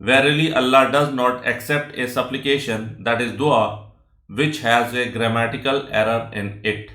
Verily Allah does not accept a supplication, that is dua, which has a grammatical error in it।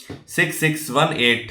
6618,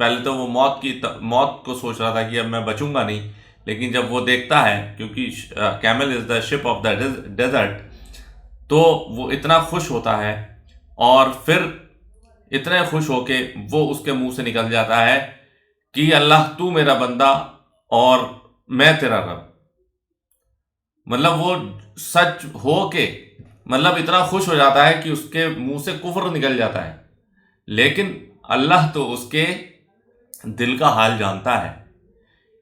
پہلے تو وہ موت کو سوچ رہا تھا کہ اب میں بچوں گا نہیں، لیکن جب وہ دیکھتا ہے، کیونکہ camel is the ship of the desert, تو وہ اتنا خوش ہوتا ہے، اور پھر اتنے خوش ہو کے وہ اس کے منہ سے نکل جاتا ہے کہ اللہ تو میرا بندہ اور میں تیرا رب. مطلب وہ سچ ہو کے مطلب اتنا خوش ہو جاتا ہے کہ اس کے منہ سے کفر نکل جاتا ہے، لیکن اللہ تو اس کے دل کا حال جانتا ہے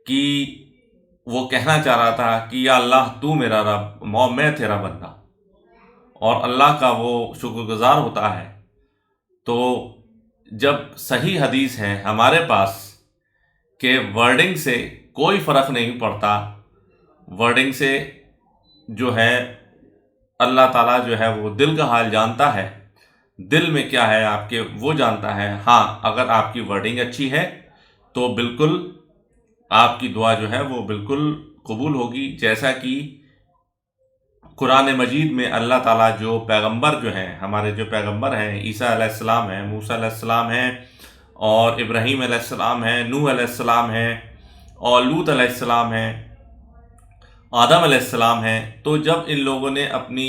کہ وہ کہنا چاہ رہا تھا کہ یا اللہ تو میرا رب میں تیرا بندہ، اور اللہ کا وہ شکر گزار ہوتا ہے. تو جب صحیح حدیث ہے ہمارے پاس کہ ورڈنگ سے کوئی فرق نہیں پڑتا، ورڈنگ سے جو ہے اللہ تعالیٰ جو ہے وہ دل کا حال جانتا ہے، دل میں کیا ہے آپ کے وہ جانتا ہے. ہاں اگر آپ کی ورڈنگ اچھی ہے تو بالکل آپ کی دعا جو ہے وہ بالکل قبول ہوگی. جیسا کہ قرآن مجید میں اللہ تعالیٰ جو پیغمبر جو ہیں، ہمارے جو پیغمبر ہیں، عیسیٰ علیہ السلام ہیں، موسیٰ علیہ السلام ہیں، اور ابراہیم علیہ السلام ہیں، نوح علیہ السلام ہیں، اور لوط علیہ السلام ہیں، آدم علیہ السلام ہیں. تو جب ان لوگوں نے اپنی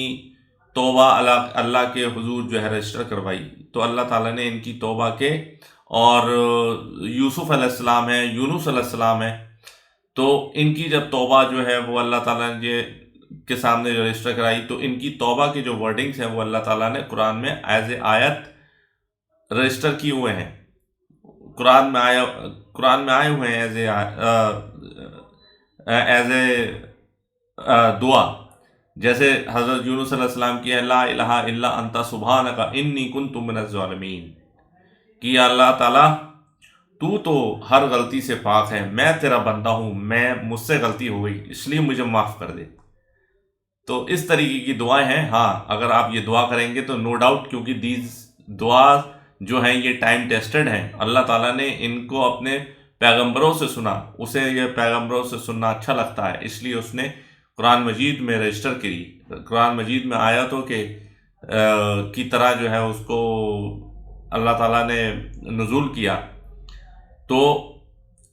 توبہ اللہ کے حضور جو ہے رجسٹر کروائی، تو اللہ تعالیٰ نے ان کی توبہ کے، اور یوسف علیہ السلام ہیں، یونس علیہ السلام ہیں، تو ان کی جب توبہ جو ہے وہ اللہ تعالیٰ نے کے سامنے جو رجسٹر کرائی، تو ان کی توبہ کے جو ورڈنگز ہیں وہ اللہ تعالیٰ نے قرآن میں ایز اے آیت رجسٹر کیے ہوئے ہیں، قرآن میں آئے ہوئے ہیں ایز اے دعا. جیسے حضرت یونس علیہ السلام کی لا الہ الا انت سبحانک انی کنت من الظالمین، کہ اللہ تعالیٰ تو ہر غلطی سے پاک ہے، میں تیرا بندہ ہوں، مجھ سے غلطی ہو گئی اس لیے مجھے معاف کر دے. تو اس طریقے کی دعائیں ہیں. ہاں اگر آپ یہ دعا کریں گے تو نو ڈاؤٹ، کیونکہ دیز دعا جو ہیں یہ ٹائم ٹیسٹڈ ہیں، اللہ تعالیٰ نے ان کو اپنے پیغمبروں سے سنا، اسے یہ پیغمبروں سے سننا اچھا لگتا ہے، اس لیے اس نے قرآن مجید میں رجسٹر کی، قرآن مجید میں آیاتوں کی طرح جو ہے اس کو اللہ تعالیٰ نے نزول کیا. تو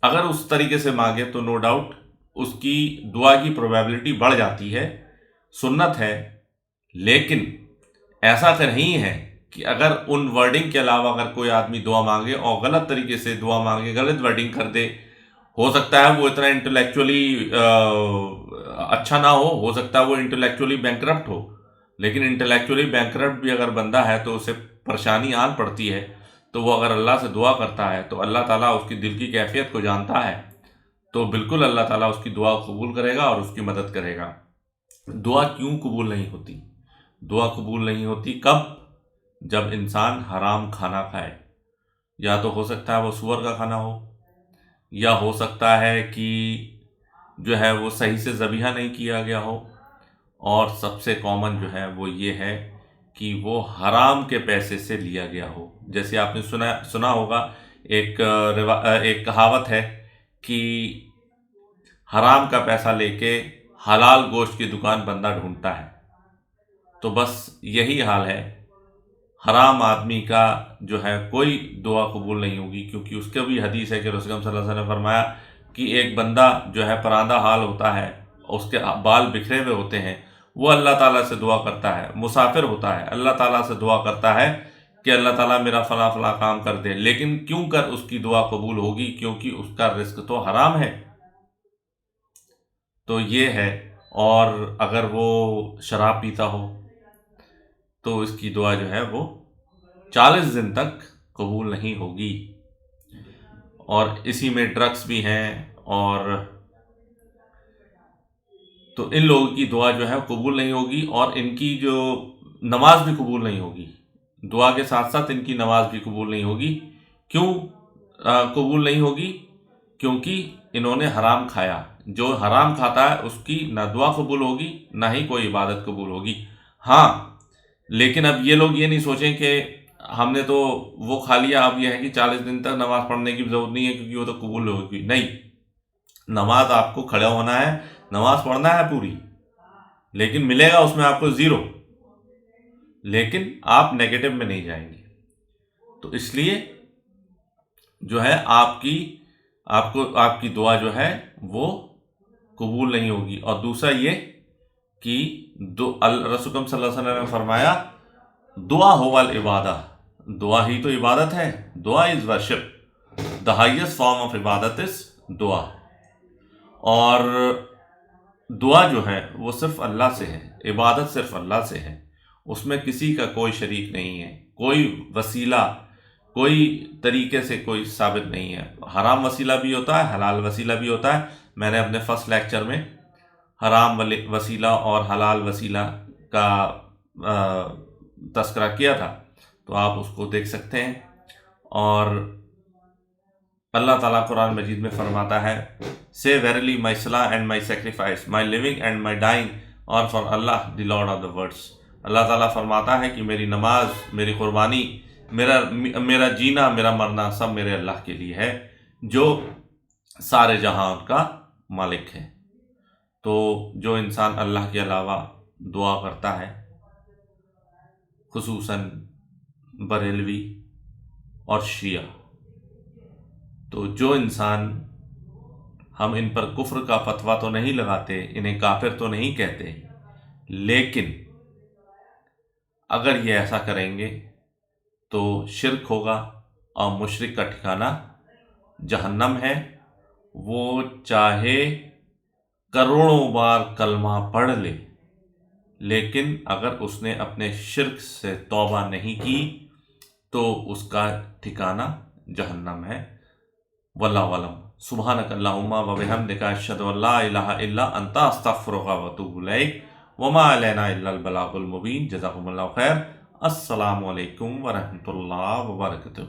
اگر اس طریقے سے مانگے تو نو ڈاؤٹ اس کی دعا کی پروبیبلٹی بڑھ جاتی ہے. سنت ہے، لیکن ایسا تو نہیں ہے کہ اگر ان ورڈنگ کے علاوہ اگر کوئی آدمی دعا مانگے اور غلط طریقے سے دعا مانگے، غلط ورڈنگ کر دے، ہو سکتا ہے وہ اتنا انٹلیکچولی اچھا نہ ہو سکتا ہے وہ انٹلیکچولی بینکرپٹ ہو، لیکن انٹلیکچولی بینکرپٹ بھی اگر بندہ ہے تو اسے پریشانی آن پڑتی ہے، تو وہ اگر اللہ سے دعا کرتا ہے تو اللہ تعالیٰ اس کی دل کی کیفیت کو جانتا ہے، تو بالکل اللہ تعالیٰ اس کی دعا قبول کرے گا اور اس کی مدد کرے گا. دعا کیوں قبول نہیں ہوتی؟ دعا قبول نہیں ہوتی کب؟ جب انسان حرام کھانا کھائے. یا تو ہو سکتا ہے وہ سور کا کھانا ہو، یا ہو سکتا ہے کہ جو ہے وہ صحیح سے ذبیحہ نہیں کیا گیا ہو، اور سب سے کامن جو ہے وہ یہ ہے کہ وہ حرام کے پیسے سے لیا گیا ہو. جیسے آپ نے سنا ہوگا ایک کہاوت ہے کہ حرام کا پیسہ لے کے حلال گوشت کی دکان بندہ ڈھونڈتا ہے. تو بس یہی حال ہے، حرام آدمی کا جو ہے کوئی دعا قبول نہیں ہوگی، کیونکہ اس کے بھی حدیث ہے کہ رسول اللہ صلی اللہ علیہ وسلم نے فرمایا کہ ایک بندہ جو ہے پراندہ حال ہوتا ہے، اس کے بال بکھرے ہوئے ہوتے ہیں، وہ اللہ تعالیٰ سے دعا کرتا ہے، مسافر ہوتا ہے، اللہ تعالیٰ سے دعا کرتا ہے کہ اللہ تعالیٰ میرا فلاں فلاں کام کر دے، لیکن کیوں کر اس کی دعا قبول ہوگی؟ کیونکہ اس کا رزق تو حرام ہے. تو یہ ہے. اور اگر وہ شراب پیتا ہو تو اس کی دعا جو ہے وہ 40 دن تک قبول نہیں ہوگی. اور اسی میں ڈرگس بھی ہیں، اور تو ان لوگوں کی دعا جو ہے قبول نہیں ہوگی، اور ان کی جو نماز بھی قبول نہیں ہوگی. دعا کے ساتھ ساتھ ان کی نماز بھی قبول نہیں ہوگی. کیوں قبول نہیں ہوگی؟ کیونکہ انہوں نے حرام کھایا. جو حرام کھاتا ہے اس کی نہ دعا قبول ہوگی نہ ہی کوئی عبادت قبول ہوگی. ہاں لیکن اب یہ لوگ یہ نہیں سوچیں کہ ہم نے تو وہ کھا لیا، اب یہ ہے کہ 40 دن تک نماز پڑھنے کی ضرورت نہیں ہے کیونکہ وہ تو قبول ہوگی. نہیں، نماز آپ کو کھڑا ہونا ہے، نماز پڑھنا ہے پوری، لیکن ملے گا اس میں آپ کو 0، لیکن آپ نیگیٹو میں نہیں جائیں گے. تو اس لیے جو ہے آپ کی دعا جو ہے وہ قبول نہیں ہوگی۔ اور دوسرا یہ کہ رسول صلی اللہ علیہ وسلم نے فرمایا دعا ہو العبادہ، دعا ہی تو عبادت ہے، دعا is worship, the highest form of عبادت از دعا۔ اور دعا جو ہے وہ صرف اللہ سے ہے، عبادت صرف اللہ سے ہے، اس میں کسی کا کوئی شریک نہیں ہے، کوئی وسیلہ کوئی طریقے سے کوئی ثابت نہیں ہے۔ حرام وسیلہ بھی ہوتا ہے، حلال وسیلہ بھی ہوتا ہے۔ میں نے اپنے فرسٹ لیکچر میں حرام وسیلہ اور حلال وسیلہ کا تذکرہ کیا تھا، تو آپ اس کو دیکھ سکتے ہیں۔ اور اللہ تعالیٰ قرآن مجید میں فرماتا ہے Say verily my salah and my sacrifice, my living and my dying are for Allah, the Lord of the worlds۔ اللہ تعالیٰ فرماتا ہے کہ میری نماز، میری قربانی، میرا جینا، میرا مرنا سب میرے اللہ کے لیے ہے جو سارے جہاں کا مالک ہے۔ تو جو انسان اللہ کے علاوہ دعا کرتا ہے، خصوصاً بریلوی اور شیعہ، تو جو انسان، ہم ان پر کفر کا فتویٰ تو نہیں لگاتے، انہیں کافر تو نہیں کہتے، لیکن اگر یہ ایسا کریں گے تو شرک ہوگا، اور مشرک کا ٹھکانہ جہنم ہے۔ وہ چاہے کروڑوں بار کلمہ پڑھ لے، لیکن اگر اس نے اپنے شرک سے توبہ نہیں کی تو اس کا ٹھکانہ جہنم ہے۔ واللہ اعلم۔ سبحانک اللہم و بحمدک، اشہد ان لا الہ الا انت، استغفرک و اتوب الیک، وما علینا الا البلاغ المبین۔ جزاکم اللہ خیر۔ السلام علیکم ورحمۃ اللہ وبرکاتہ۔